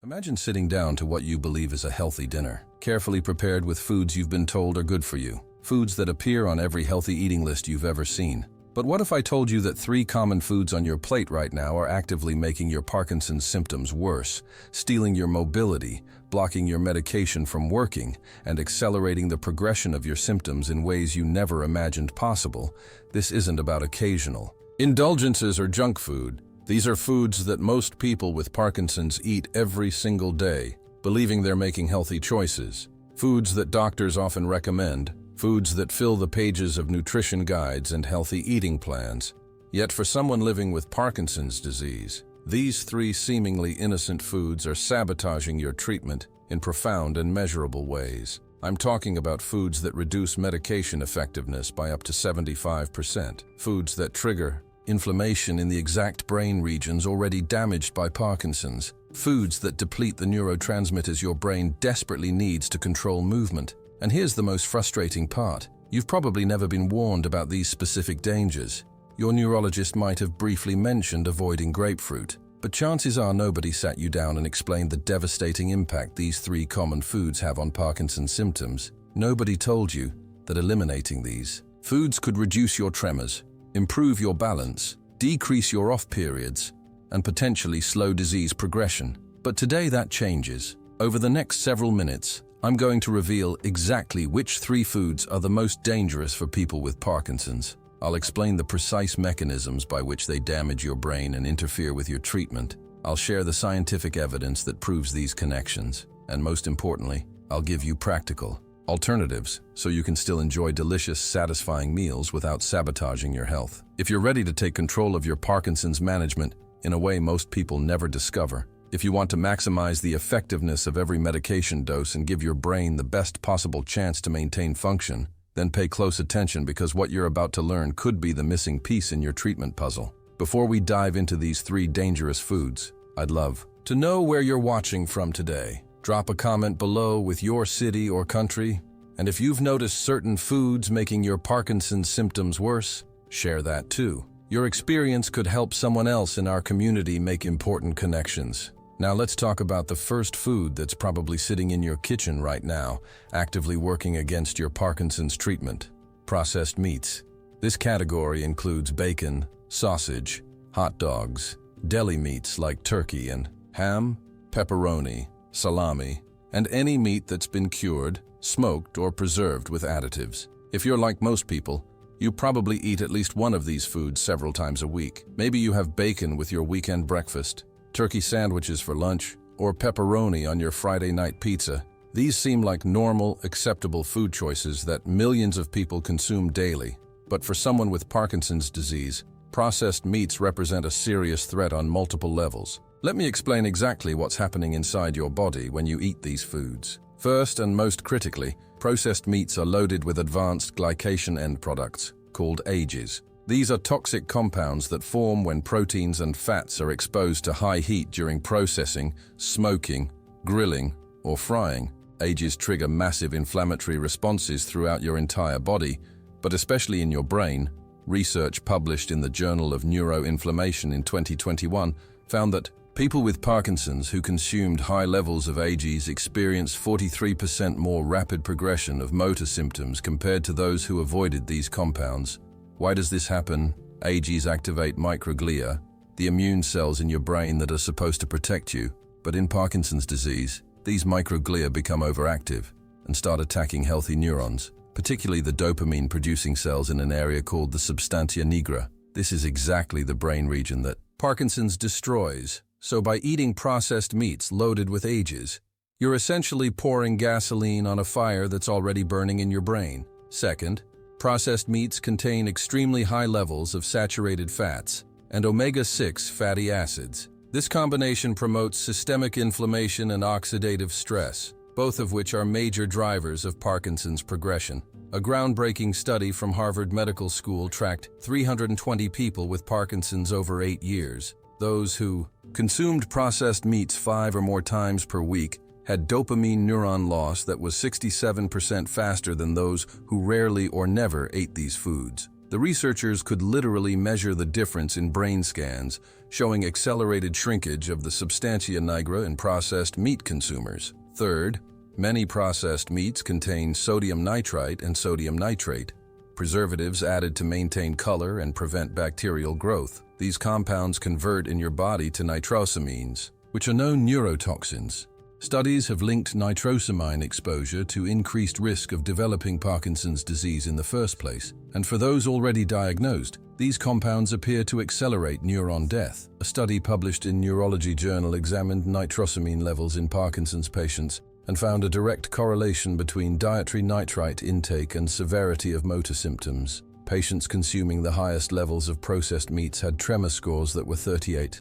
Imagine sitting down to what you believe is a healthy dinner, carefully prepared with foods you've been told are good for you, foods that appear on every healthy eating list you've ever seen. But what if I told you that 3 common foods on your plate right now are actively making your Parkinson's symptoms worse, stealing your mobility, blocking your medication from working, and accelerating the progression of your symptoms in ways you never imagined possible? This isn't about occasional indulgences or junk food. These are foods that most people with Parkinson's eat every single day, believing they're making healthy choices. Foods that doctors often recommend, foods that fill the pages of nutrition guides and healthy eating plans. Yet for someone living with Parkinson's disease, these 3 seemingly innocent foods are sabotaging your treatment in profound and measurable ways. I'm talking about foods that reduce medication effectiveness by up to 75%, foods that trigger inflammation in the exact brain regions already damaged by Parkinson's, foods that deplete the neurotransmitters your brain desperately needs to control movement. And here's the most frustrating part. You've probably never been warned about these specific dangers. Your neurologist might have briefly mentioned avoiding grapefruit, but chances are nobody sat you down and explained the devastating impact these 3 common foods have on Parkinson's symptoms. Nobody told you that eliminating these foods could reduce your tremors, improve your balance, decrease your off periods, and potentially slow disease progression. But today that changes. Over the next several minutes, I'm going to reveal exactly which 3 foods are the most dangerous for people with Parkinson's. I'll explain the precise mechanisms by which they damage your brain and interfere with your treatment. I'll share the scientific evidence that proves these connections. And most importantly, I'll give you practical alternatives so you can still enjoy delicious, satisfying meals without sabotaging your health. If you're ready to take control of your Parkinson's management in a way most people never discover, if you want to maximize the effectiveness of every medication dose and give your brain the best possible chance to maintain function, then pay close attention because what you're about to learn could be the missing piece in your treatment puzzle. Before we dive into these 3 dangerous foods, I'd love to know where you're watching from today. Drop a comment below with your city or country, and if you've noticed certain foods making your Parkinson's symptoms worse, share that too. Your experience could help someone else in our community make important connections. Now let's talk about the first food that's probably sitting in your kitchen right now, actively working against your Parkinson's treatment: processed meats. This category includes bacon, sausage, hot dogs, deli meats like turkey and ham, pepperoni, salami, and any meat that's been cured, smoked, or preserved with additives. If you're like most people, you probably eat at least one of these foods several times a week. Maybe you have bacon with your weekend breakfast, turkey sandwiches for lunch, or pepperoni on your Friday night pizza. These seem like normal, acceptable food choices that millions of people consume daily. But for someone with Parkinson's disease, processed meats represent a serious threat on multiple levels. Let me explain exactly what's happening inside your body when you eat these foods. First and most critically, processed meats are loaded with advanced glycation end products, called AGEs. These are toxic compounds that form when proteins and fats are exposed to high heat during processing, smoking, grilling, or frying. AGEs trigger massive inflammatory responses throughout your entire body, but especially in your brain. Research published in the Journal of Neuroinflammation in 2021 found that people with Parkinson's who consumed high levels of AGEs experienced 43% more rapid progression of motor symptoms compared to those who avoided these compounds. Why does this happen? AGEs activate microglia, the immune cells in your brain that are supposed to protect you. But in Parkinson's disease, these microglia become overactive and start attacking healthy neurons, particularly the dopamine-producing cells in an area called the substantia nigra. This is exactly the brain region that Parkinson's destroys. So by eating processed meats loaded with AGEs, you're essentially pouring gasoline on a fire that's already burning in your brain. Second, processed meats contain extremely high levels of saturated fats and omega-6 fatty acids. This combination promotes systemic inflammation and oxidative stress, both of which are major drivers of Parkinson's progression. A groundbreaking study from Harvard Medical School tracked 320 people with Parkinson's over 8 years. Those who consumed processed meats 5 or more times per week had dopamine neuron loss that was 67% faster than those who rarely or never ate these foods. The researchers could literally measure the difference in brain scans, showing accelerated shrinkage of the substantia nigra in processed meat consumers. Third, many processed meats contain sodium nitrite and sodium nitrate, preservatives added to maintain color and prevent bacterial growth. These compounds convert in your body to nitrosamines, which are known neurotoxins. Studies have linked nitrosamine exposure to increased risk of developing Parkinson's disease in the first place, and for those already diagnosed, these compounds appear to accelerate neuron death. A study published in Neurology Journal examined nitrosamine levels in Parkinson's patients and found a direct correlation between dietary nitrite intake and severity of motor symptoms. Patients consuming the highest levels of processed meats had tremor scores that were 38%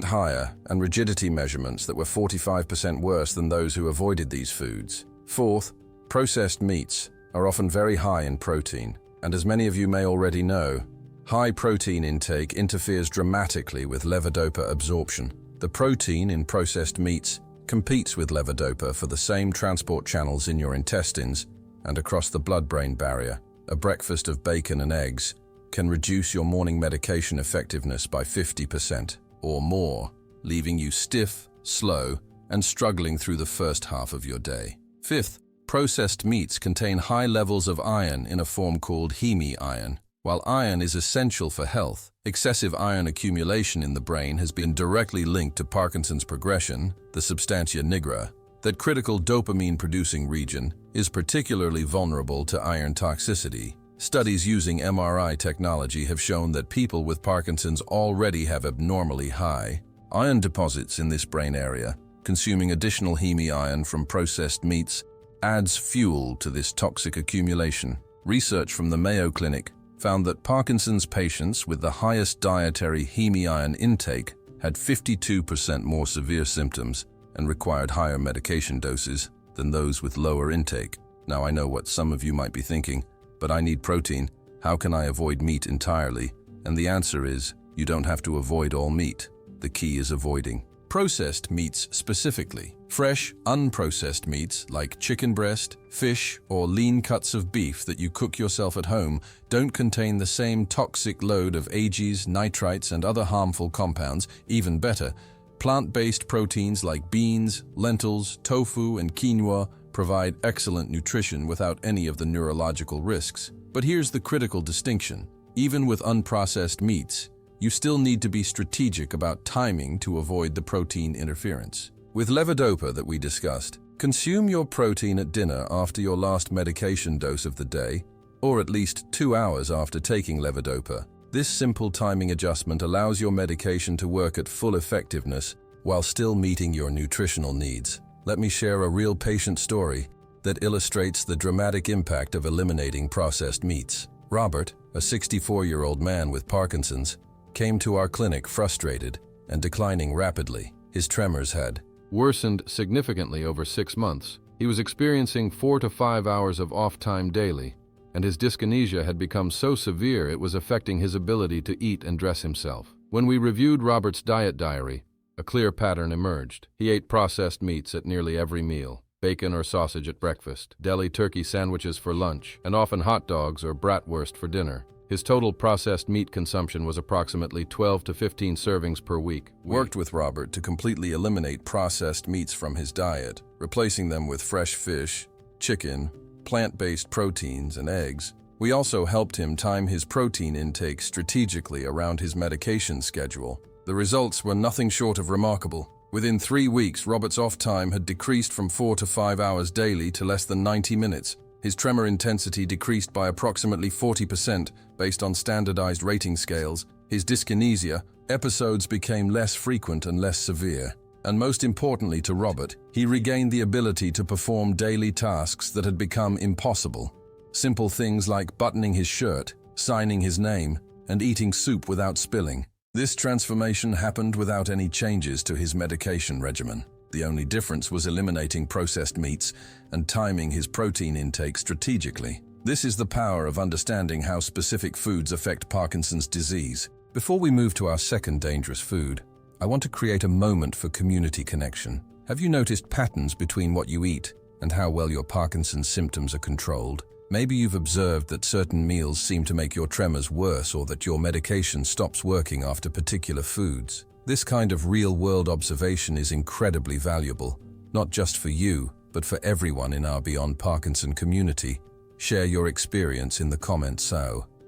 higher and rigidity measurements that were 45% worse than those who avoided these foods. Fourth, processed meats are often very high in protein, and as many of you may already know, high protein intake interferes dramatically with levodopa absorption. The protein in processed meats competes with levodopa for the same transport channels in your intestines and across the blood-brain barrier. A breakfast of bacon and eggs can reduce your morning medication effectiveness by 50% or more, leaving you stiff, slow, and struggling through the first half of your day. Fifth, processed meats contain high levels of iron in a form called heme-iron. While iron is essential for health, excessive iron accumulation in the brain has been directly linked to Parkinson's progression. The substantia nigra, that critical dopamine-producing region, is particularly vulnerable to iron toxicity. Studies using MRI technology have shown that people with Parkinson's already have abnormally high iron deposits in this brain area. Consuming additional heme-iron from processed meats adds fuel to this toxic accumulation. Research from the Mayo Clinic found that Parkinson's patients with the highest dietary heme-iron intake had 52% more severe symptoms and required higher medication doses than those with lower intake. Now I know what some of you might be thinking, but I need protein. How can I avoid meat entirely? And the answer is, you don't have to avoid all meat. The key is avoiding processed meats specifically. Fresh, unprocessed meats like chicken breast, fish, or lean cuts of beef that you cook yourself at home don't contain the same toxic load of ages, nitrites, and other harmful compounds. Even better, plant-based proteins like beans, lentils, tofu, and quinoa provide excellent nutrition without any of the neurological risks. But here's the critical distinction. Even with unprocessed meats, you still need to be strategic about timing to avoid the protein interference. With levodopa that we discussed, consume your protein at dinner after your last medication dose of the day, or at least 2 hours after taking levodopa. This simple timing adjustment allows your medication to work at full effectiveness while still meeting your nutritional needs. Let me share a real patient story that illustrates the dramatic impact of eliminating processed meats. Robert, a 64-year-old man with Parkinson's, came to our clinic frustrated and declining rapidly. His tremors had worsened significantly over 6 months. He was experiencing 4 to 5 hours of off time daily, and his dyskinesia had become so severe it was affecting his ability to eat and dress himself. When we reviewed Robert's diet diary, a clear pattern emerged. He ate processed meats at nearly every meal, bacon or sausage at breakfast, deli turkey sandwiches for lunch, and often hot dogs or bratwurst for dinner. His total processed meat consumption was approximately 12 to 15 servings per week. Worked with Robert to completely eliminate processed meats from his diet, replacing them with fresh fish, chicken, plant-based proteins, and eggs. We also helped him time his protein intake strategically around his medication schedule. The results were nothing short of remarkable. Within 3 weeks, Robert's off time had decreased from 4 to 5 hours daily to less than 90 minutes. His tremor intensity decreased by approximately 40% based on standardized rating scales. His dyskinesia episodes became less frequent and less severe. And most importantly to Robert, he regained the ability to perform daily tasks that had become impossible. Simple things like buttoning his shirt, signing his name, and eating soup without spilling. This transformation happened without any changes to his medication regimen. The only difference was eliminating processed meats and timing his protein intake strategically. This is the power of understanding how specific foods affect Parkinson's disease. Before we move to our second dangerous food, I want to create a moment for community connection. Have you noticed patterns between what you eat and how well your Parkinson's symptoms are controlled? Maybe you've observed that certain meals seem to make your tremors worse or that your medication stops working after particular foods. This kind of real-world observation is incredibly valuable, not just for you, but for everyone in our Beyond Parkinson community. Share your experience in the comments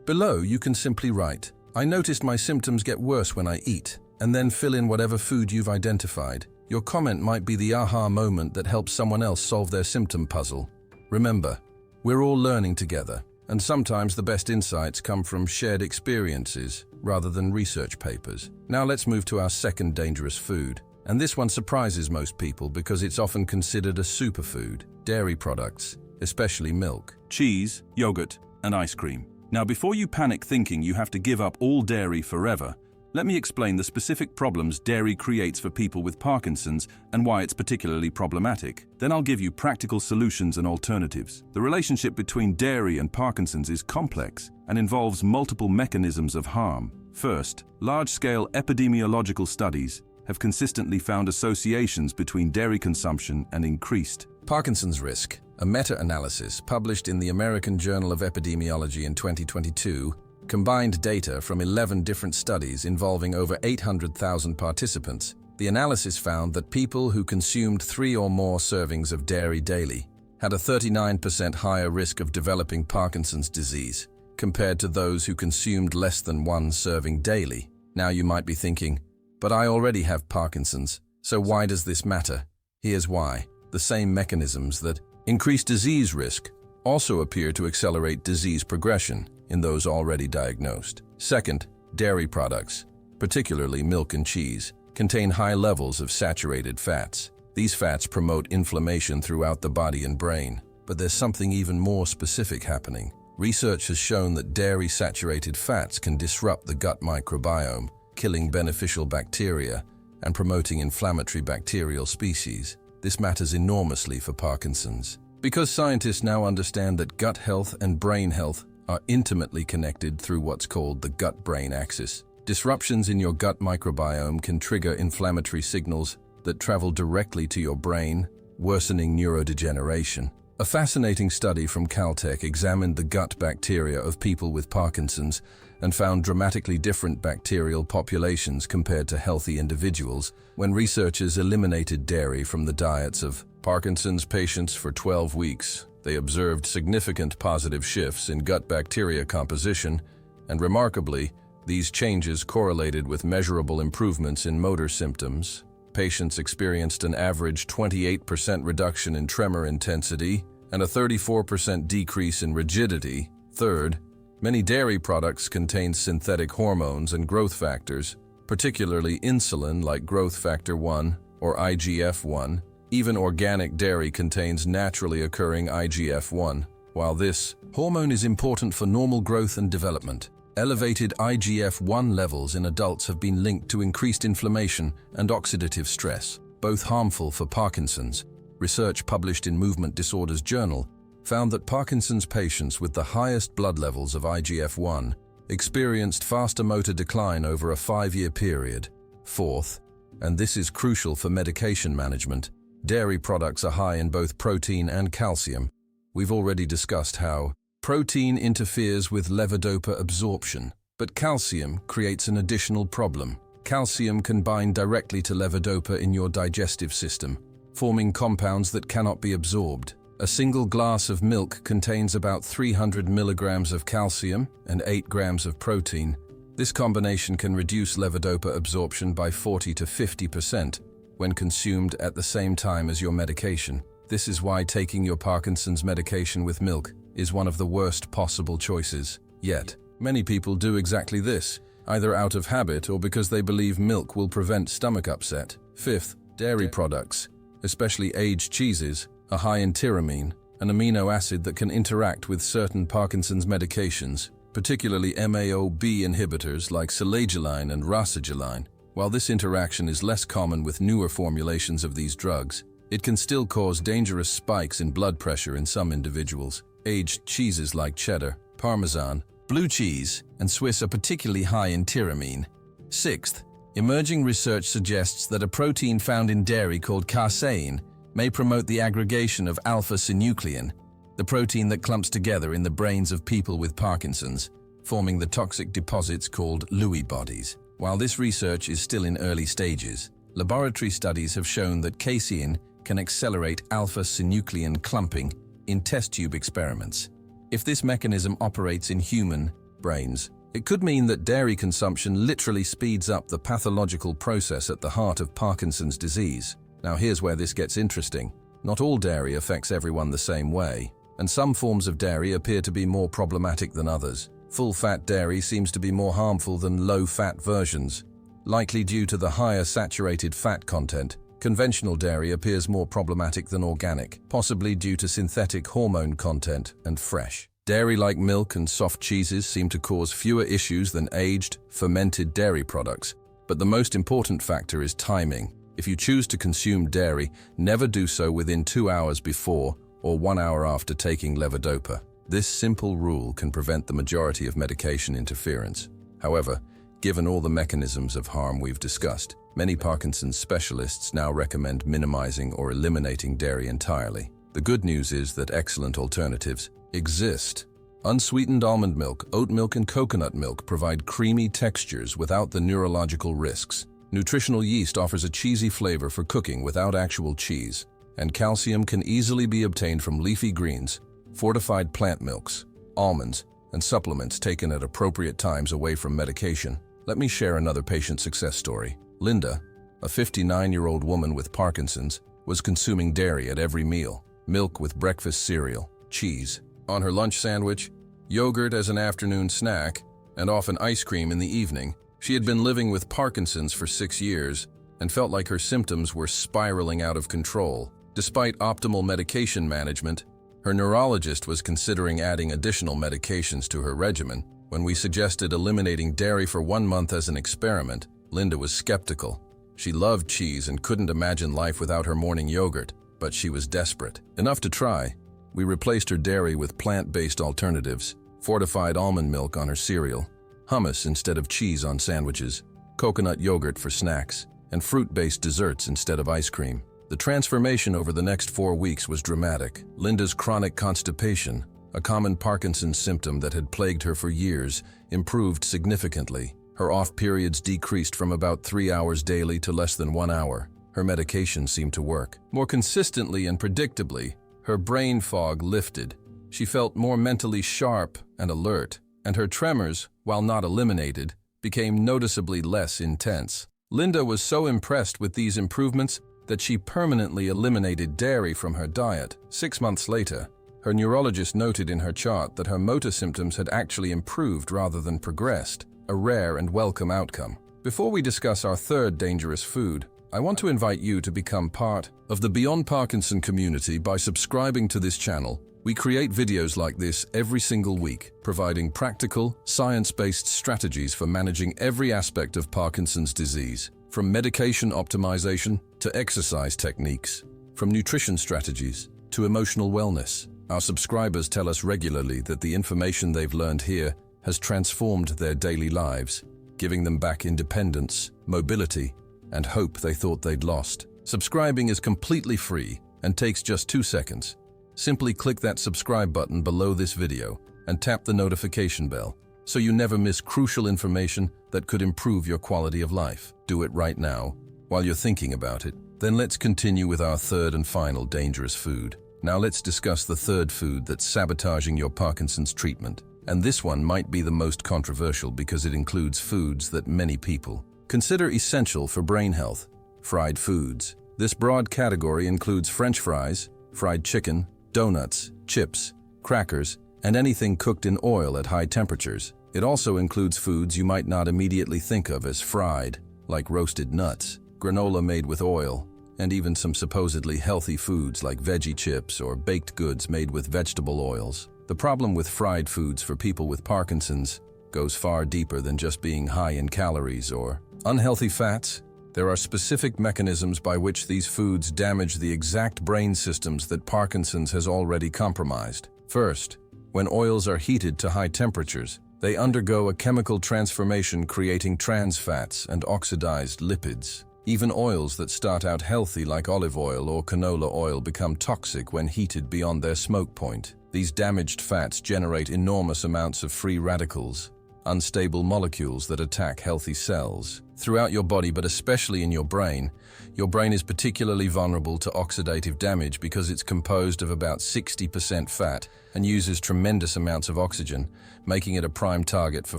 below. You can simply write, "I noticed my symptoms get worse when I eat," and then fill in whatever food you've identified. Your comment might be the aha moment that helps someone else solve their symptom puzzle. Remember, we're all learning together, and sometimes the best insights come from shared experiences rather than research papers. Now let's move to our second dangerous food. And this one surprises most people because it's often considered a superfood: dairy products, especially milk, cheese, yogurt, and ice cream. Now, before you panic thinking you have to give up all dairy forever, let me explain the specific problems dairy creates for people with Parkinson's and why it's particularly problematic. Then I'll give you practical solutions and alternatives. The relationship between dairy and Parkinson's is complex and involves multiple mechanisms of harm. First, large-scale epidemiological studies have consistently found associations between dairy consumption and increased Parkinson's risk. A meta-analysis published in the American Journal of Epidemiology in 2022 combined data from 11 different studies involving over 800,000 participants. The analysis found that people who consumed 3 or more servings of dairy daily had a 39% higher risk of developing Parkinson's disease compared to those who consumed less than 1 serving daily. Now you might be thinking, "But I already have Parkinson's, so why does this matter?" Here's why. The same mechanisms that increase disease risk also appear to accelerate disease progression in those already diagnosed. Second, dairy products, particularly milk and cheese, contain high levels of saturated fats. These fats promote inflammation throughout the body and brain, but there's something even more specific happening. Research has shown that dairy-saturated fats can disrupt the gut microbiome, killing beneficial bacteria and promoting inflammatory bacterial species. This matters enormously for Parkinson's, because scientists now understand that gut health and brain health are intimately connected through what's called the gut-brain axis. Disruptions in your gut microbiome can trigger inflammatory signals that travel directly to your brain, worsening neurodegeneration. A fascinating study from Caltech examined the gut bacteria of people with Parkinson's and found dramatically different bacterial populations compared to healthy individuals when researchers eliminated dairy from the diets of Parkinson's patients for 12 weeks. They observed significant positive shifts in gut bacteria composition, and remarkably, these changes correlated with measurable improvements in motor symptoms. Patients experienced an average 28% reduction in tremor intensity and a 34% decrease in rigidity. Third, many dairy products contain synthetic hormones and growth factors, particularly insulin like growth factor 1 or IGF-1. Even organic dairy contains naturally occurring IGF-1. While this hormone is important for normal growth and development, elevated IGF-1 levels in adults have been linked to increased inflammation and oxidative stress, both harmful for Parkinson's. Research published in Movement Disorders Journal found that Parkinson's patients with the highest blood levels of IGF-1 experienced faster motor decline over a 5-year period. Fourth, and this is crucial for medication management, dairy products are high in both protein and calcium. We've already discussed how protein interferes with levodopa absorption, but calcium creates an additional problem. Calcium can bind directly to levodopa in your digestive system, forming compounds that cannot be absorbed. A single glass of milk contains about 300 milligrams of calcium and 8 grams of protein. This combination can reduce levodopa absorption by 40 to 50% when consumed at the same time as your medication. This is why taking your Parkinson's medication with milk is one of the worst possible choices. Yet, many people do exactly this, either out of habit or because they believe milk will prevent stomach upset. Fifth, dairy products, especially aged cheeses, are high in tyramine, an amino acid that can interact with certain Parkinson's medications, particularly MAO-B inhibitors like selagiline and rasagiline. While this interaction is less common with newer formulations of these drugs, it can still cause dangerous spikes in blood pressure in some individuals. Aged cheeses like cheddar, Parmesan, blue cheese, and Swiss are particularly high in tyramine. Sixth, emerging research suggests that a protein found in dairy called casein may promote the aggregation of alpha-synuclein, the protein that clumps together in the brains of people with Parkinson's, forming the toxic deposits called Lewy bodies. While this research is still in early stages, laboratory studies have shown that casein can accelerate alpha-synuclein clumping in test tube experiments. If this mechanism operates in human brains, it could mean that dairy consumption literally speeds up the pathological process at the heart of Parkinson's disease. Now here's where this gets interesting. Not all dairy affects everyone the same way, and some forms of dairy appear to be more problematic than others. Full-fat dairy seems to be more harmful than low-fat versions, likely due to the higher saturated fat content. Conventional dairy appears more problematic than organic, possibly due to synthetic hormone content and fresh. Dairy like milk and soft cheeses seem to cause fewer issues than aged, fermented dairy products. But the most important factor is timing. If you choose to consume dairy, never do so within 2 hours before or 1 hour after taking levodopa. This simple rule can prevent the majority of medication interference. However, given all the mechanisms of harm we've discussed, many Parkinson's specialists now recommend minimizing or eliminating dairy entirely. The good news is that excellent alternatives exist. Unsweetened almond milk, oat milk, and coconut milk provide creamy textures without the neurological risks. Nutritional yeast offers a cheesy flavor for cooking without actual cheese, and calcium can easily be obtained from leafy greens, fortified plant milks, almonds, and supplements taken at appropriate times away from medication. Let me share another patient success story. Linda, a 59-year-old woman with Parkinson's, was consuming dairy at every meal, milk with breakfast cereal, cheese on her lunch sandwich, yogurt as an afternoon snack, and often ice cream in the evening. She had been living with Parkinson's for 6 years and felt like her symptoms were spiraling out of control. Despite optimal medication management, her neurologist was considering adding additional medications to her regimen. When we suggested eliminating dairy for 1 month as an experiment, Linda was skeptical. She loved cheese and couldn't imagine life without her morning yogurt, but she was desperate. Enough to try. We replaced her dairy with plant-based alternatives, fortified almond milk on her cereal, hummus instead of cheese on sandwiches, coconut yogurt for snacks, and fruit-based desserts instead of ice cream. The transformation over the next 4 weeks was dramatic. Linda's chronic constipation, a common Parkinson's symptom that had plagued her for years, improved significantly. Her off periods decreased from about 3 hours daily to less than 1 hour. Her medication seemed to work. More consistently and predictably, her brain fog lifted. She felt more mentally sharp and alert, and her tremors, while not eliminated, became noticeably less intense. Linda was so impressed with these improvements that she permanently eliminated dairy from her diet. 6 months later, her neurologist noted in her chart that her motor symptoms had actually improved rather than progressed, a rare and welcome outcome. Before we discuss our third dangerous food, I want to invite you to become part of the Beyond Parkinson community by subscribing to this channel. We create videos like this every single week, providing practical, science-based strategies for managing every aspect of Parkinson's disease, from medication optimization to exercise techniques, from nutrition strategies to emotional wellness. Our subscribers tell us regularly that the information they've learned here has transformed their daily lives, giving them back independence, mobility, and hope they thought they'd lost. Subscribing is completely free and takes just 2 seconds. Simply click that subscribe button below this video and tap the notification bell so you never miss crucial information that could improve your quality of life. Do it right now. While you're thinking about it, then let's continue with our third and final dangerous food. Now let's discuss the third food that's sabotaging your Parkinson's treatment. And this one might be the most controversial because it includes foods that many people consider essential for brain health: fried foods. This broad category includes French fries, fried chicken, donuts, chips, crackers, and anything cooked in oil at high temperatures. It also includes foods you might not immediately think of as fried, like roasted nuts, granola made with oil, and even some supposedly healthy foods like veggie chips or baked goods made with vegetable oils. The problem with fried foods for people with Parkinson's goes far deeper than just being high in calories or unhealthy fats. There are specific mechanisms by which these foods damage the exact brain systems that Parkinson's has already compromised. First, when oils are heated to high temperatures, they undergo a chemical transformation creating trans fats and oxidized lipids. Even oils that start out healthy like olive oil or canola oil become toxic when heated beyond their smoke point. These damaged fats generate enormous amounts of free radicals, unstable molecules that attack healthy cells. Throughout your body, but especially in your brain is particularly vulnerable to oxidative damage because it's composed of about 60% fat and uses tremendous amounts of oxygen, making it a prime target for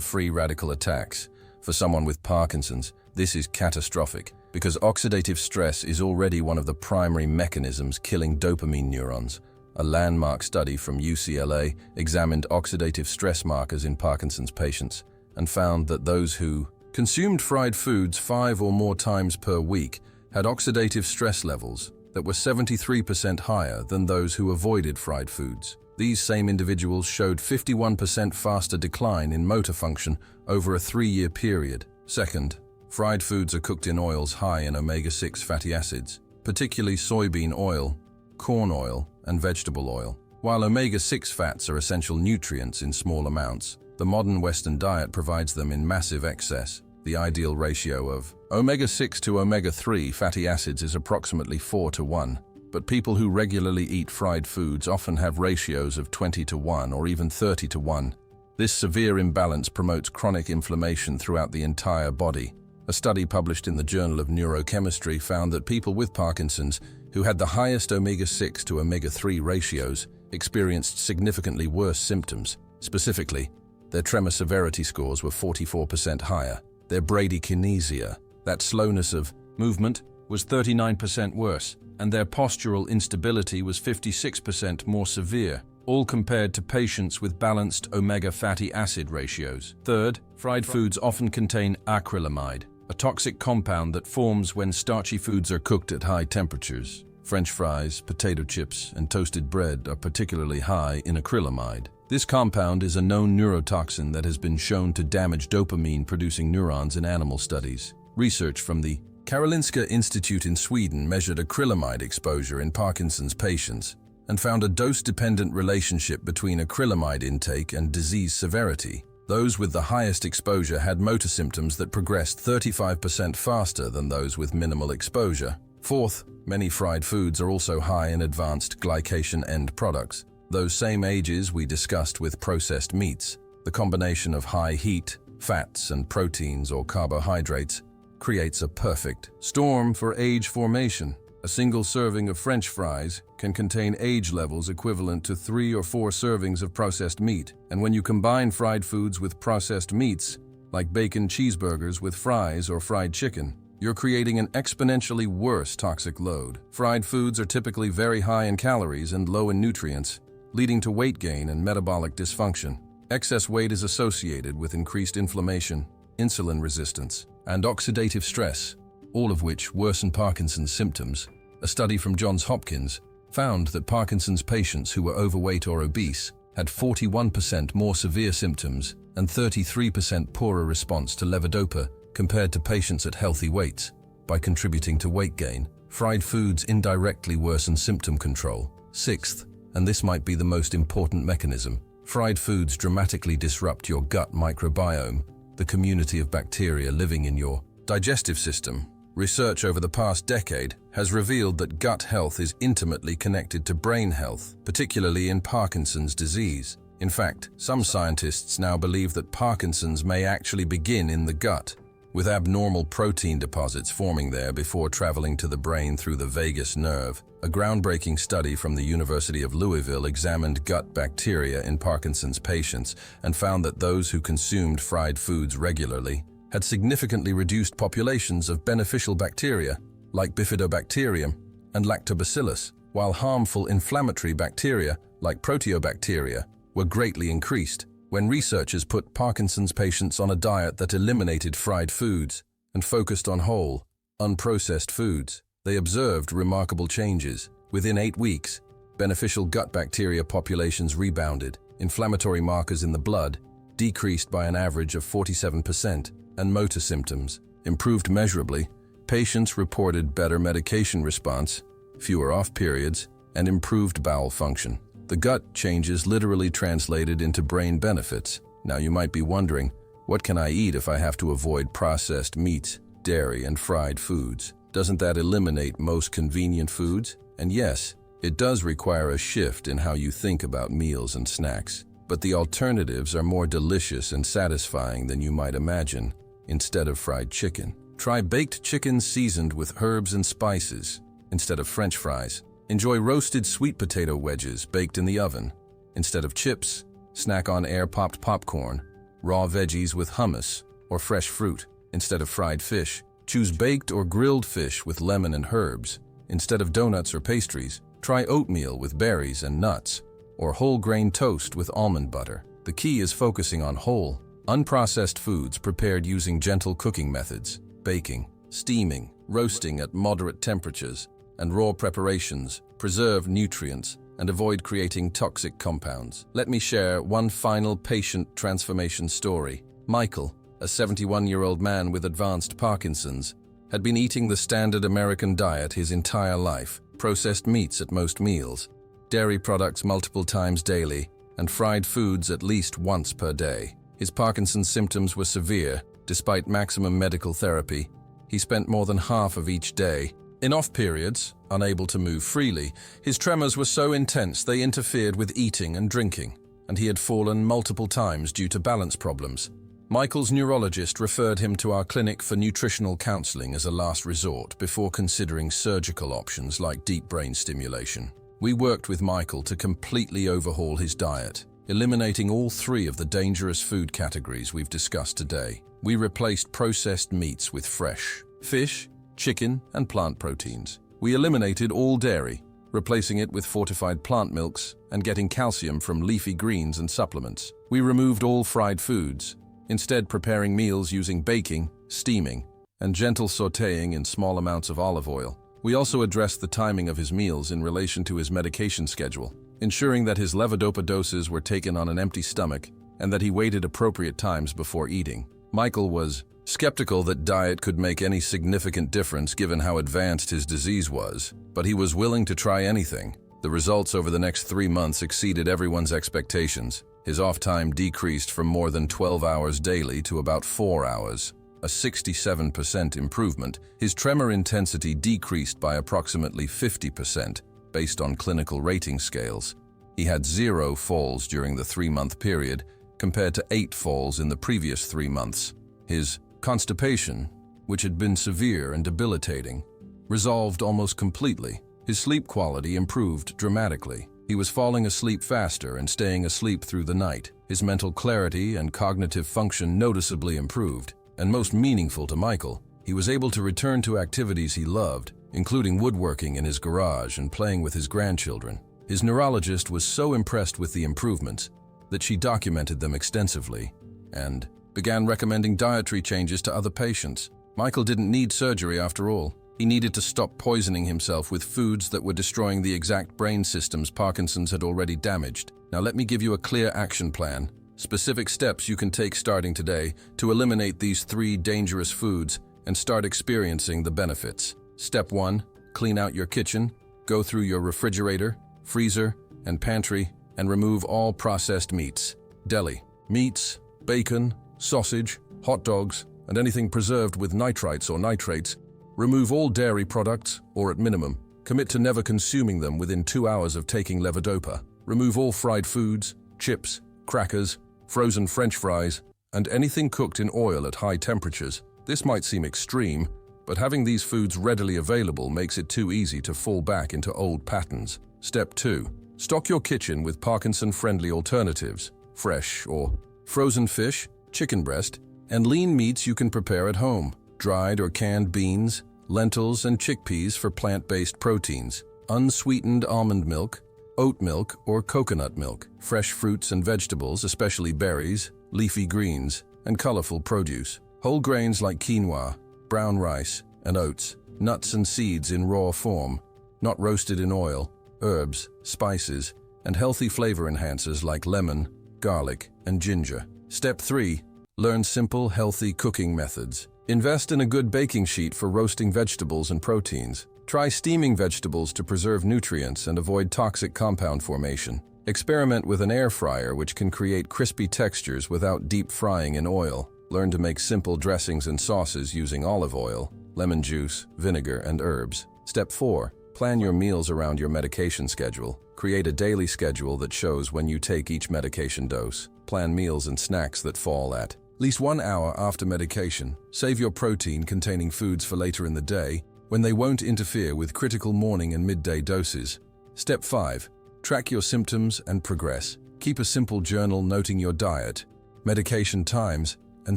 free radical attacks. For someone with Parkinson's, this is catastrophic because oxidative stress is already one of the primary mechanisms killing dopamine neurons. A landmark study from UCLA examined oxidative stress markers in Parkinson's patients and found that those who consumed fried foods 5 or more times per week had oxidative stress levels that were 73% higher than those who avoided fried foods. These same individuals showed 51% faster decline in motor function over a 3-year period. Second, fried foods are cooked in oils high in omega-6 fatty acids, particularly soybean oil, corn oil, and vegetable oil. While omega-6 fats are essential nutrients in small amounts, the modern Western diet provides them in massive excess. The ideal ratio of omega-6 to omega-3 fatty acids is approximately 4:1, but people who regularly eat fried foods often have ratios of 20:1 or even 30:1. This severe imbalance promotes chronic inflammation throughout the entire body. A study published in the Journal of Neurochemistry found that people with Parkinson's who had the highest omega-6 to omega-3 ratios experienced significantly worse symptoms. Specifically, their tremor severity scores were 44% higher. Their bradykinesia, that slowness of movement, was 39% worse, and their postural instability was 56% more severe, all compared to patients with balanced omega fatty acid ratios. Third, fried foods often contain acrylamide, a toxic compound that forms when starchy foods are cooked at high temperatures. French fries, potato chips, and toasted bread are particularly high in acrylamide. This compound is a known neurotoxin that has been shown to damage dopamine-producing neurons in animal studies. Research from the Karolinska Institute in Sweden measured acrylamide exposure in Parkinson's patients and found a dose-dependent relationship between acrylamide intake and disease severity. Those with the highest exposure had motor symptoms that progressed 35% faster than those with minimal exposure. Fourth, many fried foods are also high in advanced glycation end products. Those same ages we discussed with processed meats. The combination of high heat, fats, and proteins or carbohydrates creates a perfect storm for age formation. A single serving of French fries can contain age levels equivalent to 3 or 4 servings of processed meat. And when you combine fried foods with processed meats, like bacon cheeseburgers with fries or fried chicken, you're creating an exponentially worse toxic load. Fried foods are typically very high in calories and low in nutrients, leading to weight gain and metabolic dysfunction. Excess weight is associated with increased inflammation, insulin resistance, and oxidative stress, all of which worsen Parkinson's symptoms. A study from Johns Hopkins found that Parkinson's patients who were overweight or obese had 41% more severe symptoms and 33% poorer response to levodopa compared to patients at healthy weights. By contributing to weight gain, fried foods indirectly worsen symptom control. Sixth, and this might be the most important mechanism, fried foods dramatically disrupt your gut microbiome, the community of bacteria living in your digestive system. Research over the past decade has revealed that gut health is intimately connected to brain health, particularly in Parkinson's disease. In fact, some scientists now believe that Parkinson's may actually begin in the gut, with abnormal protein deposits forming there before traveling to the brain through the vagus nerve. A groundbreaking study from the University of Louisville examined gut bacteria in Parkinson's patients and found that those who consumed fried foods regularly had significantly reduced populations of beneficial bacteria, like bifidobacterium and lactobacillus, while harmful inflammatory bacteria, like proteobacteria, were greatly increased. When researchers put Parkinson's patients on a diet that eliminated fried foods and focused on whole, unprocessed foods, they observed remarkable changes. Within 8 weeks, beneficial gut bacteria populations rebounded, inflammatory markers in the blood decreased by an average of 47%, and motor symptoms improved measurably. Patients reported better medication response, fewer off periods, and improved bowel function. The gut changes literally translated into brain benefits. Now you might be wondering, what can I eat if I have to avoid processed meats, dairy, and fried foods? Doesn't that eliminate most convenient foods? And yes, It does require a shift in how you think about meals and snacks, but the alternatives are more delicious and satisfying than you might imagine. Instead of fried chicken, try baked chicken seasoned with herbs and spices. Instead of French fries, enjoy roasted sweet potato wedges baked in the oven. Instead of chips, snack on air-popped popcorn, raw veggies with hummus, or fresh fruit. Instead of fried fish, choose baked or grilled fish with lemon and herbs. Instead of donuts or pastries, try oatmeal with berries and nuts, or whole grain toast with almond butter. The key is focusing on whole, unprocessed foods prepared using gentle cooking methods, baking, steaming, roasting at moderate temperatures, and raw preparations. Preserve nutrients and avoid creating toxic compounds. Let me share one final patient transformation story. Michael, a 71-year-old man with advanced Parkinson's, had been eating the standard American diet his entire life: processed meats at most meals, dairy products multiple times daily, and fried foods at least once per day. His Parkinson's symptoms were severe. Despite maximum medical therapy, he spent more than half of each day in off periods, unable to move freely. His tremors were so intense they interfered with eating and drinking, and he had fallen multiple times due to balance problems. Michael's neurologist referred him to our clinic for nutritional counseling as a last resort before considering surgical options like deep brain stimulation. We worked with Michael to completely overhaul his diet, eliminating all three of the dangerous food categories we've discussed today. We replaced processed meats with fresh fish, chicken, and plant proteins. We eliminated all dairy, replacing it with fortified plant milks and getting calcium from leafy greens and supplements. We removed all fried foods, instead preparing meals using baking, steaming, and gentle sautéing in small amounts of olive oil. We also addressed the timing of his meals in relation to his medication schedule, ensuring that his levodopa doses were taken on an empty stomach and that he waited appropriate times before eating. Michael was skeptical that diet could make any significant difference given how advanced his disease was, but he was willing to try anything. The results over the next 3 months exceeded everyone's expectations. His off time decreased from more than 12 hours daily to about 4 hours, a 67% improvement. His tremor intensity decreased by approximately 50% based on clinical rating scales. He had 0 falls during the 3-month period, compared to 8 falls in the previous 3 months. His constipation, which had been severe and debilitating, resolved almost completely. His sleep quality improved dramatically. He was falling asleep faster and staying asleep through the night. His mental clarity and cognitive function noticeably improved. And most meaningful to Michael, he was able to return to activities he loved, including woodworking in his garage and playing with his grandchildren. His neurologist was so impressed with the improvements that she documented them extensively and began recommending dietary changes to other patients. Michael didn't need surgery after all. He needed to stop poisoning himself with foods that were destroying the exact brain systems Parkinson's had already damaged. Now let me give you a clear action plan, specific steps you can take starting today to eliminate these 3 dangerous foods and start experiencing the benefits. Step 1, clean out your kitchen. Go through your refrigerator, freezer, and pantry and remove all processed meats, deli, meats, bacon, sausage, hot dogs, and anything preserved with nitrites or nitrates. Remove all dairy products, or at minimum, commit to never consuming them within 2 hours of taking levodopa. Remove all fried foods, chips, crackers, frozen French fries, and anything cooked in oil at high temperatures. This might seem extreme, but having these foods readily available makes it too easy to fall back into old patterns. Step 2. Stock your kitchen with Parkinson-friendly alternatives, fresh or frozen fish, chicken breast, and lean meats you can prepare at home. Dried or canned beans, lentils, and chickpeas for plant-based proteins, unsweetened almond milk, oat milk, or coconut milk, fresh fruits and vegetables, especially berries, leafy greens, and colorful produce, whole grains like quinoa, brown rice, and oats, nuts and seeds in raw form, not roasted in oil, herbs, spices, and healthy flavor enhancers like lemon, garlic, and ginger. Step 3. Learn simple, healthy cooking methods. Invest in a good baking sheet for roasting vegetables and proteins. Try steaming vegetables to preserve nutrients and avoid toxic compound formation. Experiment with an air fryer, which can create crispy textures without deep frying in oil. Learn to make simple dressings and sauces using olive oil, lemon juice, vinegar, and herbs. Step 4. Plan your meals around your medication schedule. Create a daily schedule that shows when you take each medication dose. Plan meals and snacks that fall at least 1 hour after medication. Save your protein-containing foods for later in the day when they won't interfere with critical morning and midday doses. Step 5. Track your symptoms and progress. Keep a simple journal noting your diet, medication times, and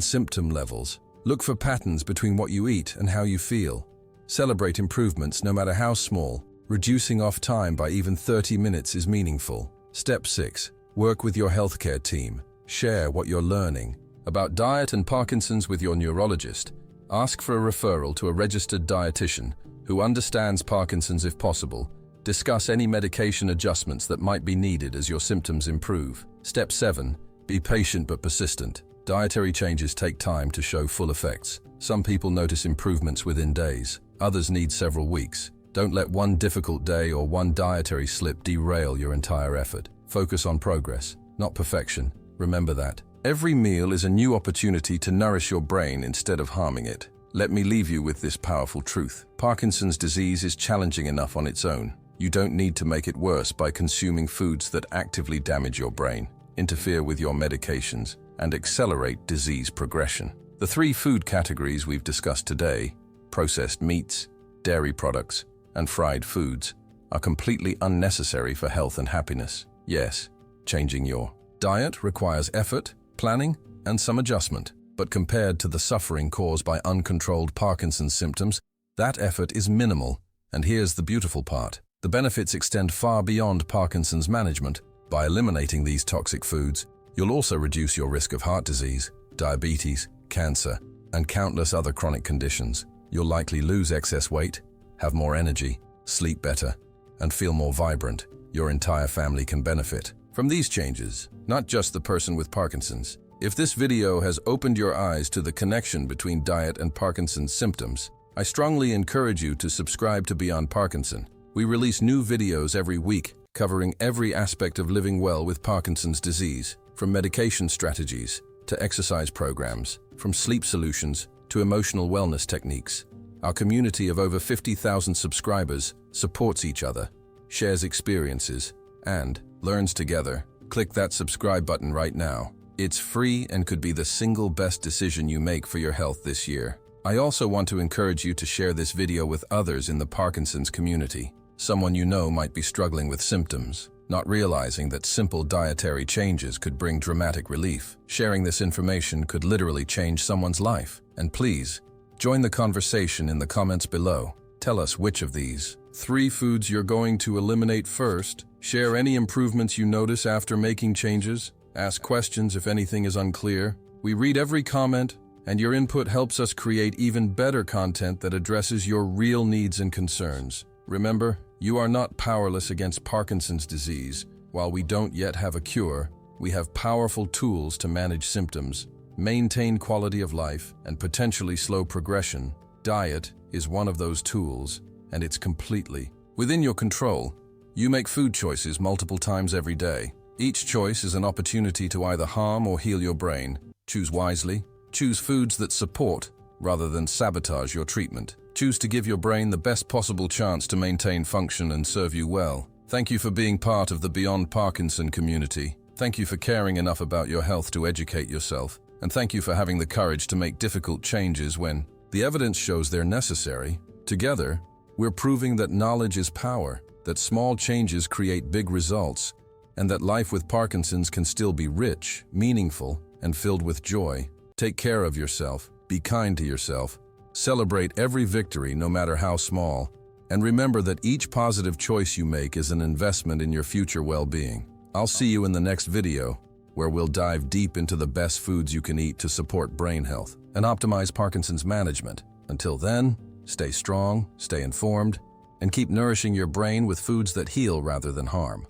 symptom levels. Look for patterns between what you eat and how you feel. Celebrate improvements no matter how small. Reducing off time by even 30 minutes is meaningful. Step 6. Work with your healthcare team. Share what you're learning about diet and Parkinson's with your neurologist. Ask for a referral to a registered dietitian who understands Parkinson's if possible. Discuss any medication adjustments that might be needed as your symptoms improve. Step 7. Be patient but persistent. Dietary changes take time to show full effects. Some people notice improvements within days. Others need several weeks. Don't let one difficult day or one dietary slip derail your entire effort. Focus on progress, not perfection. Remember that. Every meal is a new opportunity to nourish your brain instead of harming it. Let me leave you with this powerful truth. Parkinson's disease is challenging enough on its own. You don't need to make it worse by consuming foods that actively damage your brain, interfere with your medications, and accelerate disease progression. The 3 food categories we've discussed today, processed meats, dairy products, and fried foods, are completely unnecessary for health and happiness. Yes, changing your diet requires effort, planning, and some adjustment. But compared to the suffering caused by uncontrolled Parkinson's symptoms, that effort is minimal. And here's the beautiful part. The benefits extend far beyond Parkinson's management. By eliminating these toxic foods, you'll also reduce your risk of heart disease, diabetes, cancer, and countless other chronic conditions. You'll likely lose excess weight, have more energy, sleep better, and feel more vibrant. Your entire family can benefit from these changes, not just the person with Parkinson's. If this video has opened your eyes to the connection between diet and Parkinson's symptoms, I strongly encourage you to subscribe to Beyond Parkinson. We release new videos every week covering every aspect of living well with Parkinson's disease, from medication strategies to exercise programs, from sleep solutions to emotional wellness techniques. Our community of over 50,000 subscribers supports each other, shares experiences, and learns together. Click that subscribe button right now. It's free and could be the single best decision you make for your health this year. I also want to encourage you to share this video with others in the Parkinson's community. Someone you know might be struggling with symptoms, not realizing that simple dietary changes could bring dramatic relief. Sharing this information could literally change someone's life. And please, join the conversation in the comments below. Tell us which of these 3 foods you're going to eliminate first. Share any improvements you notice after making changes. Ask questions if anything is unclear. We read every comment, and your input helps us create even better content that addresses your real needs and concerns. Remember, you are not powerless against Parkinson's disease. While we don't yet have a cure, we have powerful tools to manage symptoms, maintain quality of life, and potentially slow progression. Diet is one of those tools, and it's completely within your control. You make food choices multiple times every day. Each choice is an opportunity to either harm or heal your brain. Choose wisely. Choose foods that support rather than sabotage your treatment. Choose to give your brain the best possible chance to maintain function and serve you well. Thank you for being part of the Beyond Parkinson community. Thank you for caring enough about your health to educate yourself. And thank you for having the courage to make difficult changes when the evidence shows they're necessary. Together, we're proving that knowledge is power, that small changes create big results, and that life with Parkinson's can still be rich, meaningful, and filled with joy. Take care of yourself, be kind to yourself, celebrate every victory no matter how small, and remember that each positive choice you make is an investment in your future well-being. I'll see you in the next video, where we'll dive deep into the best foods you can eat to support brain health and optimize Parkinson's management. Until then, stay strong, stay informed, and keep nourishing your brain with foods that heal rather than harm.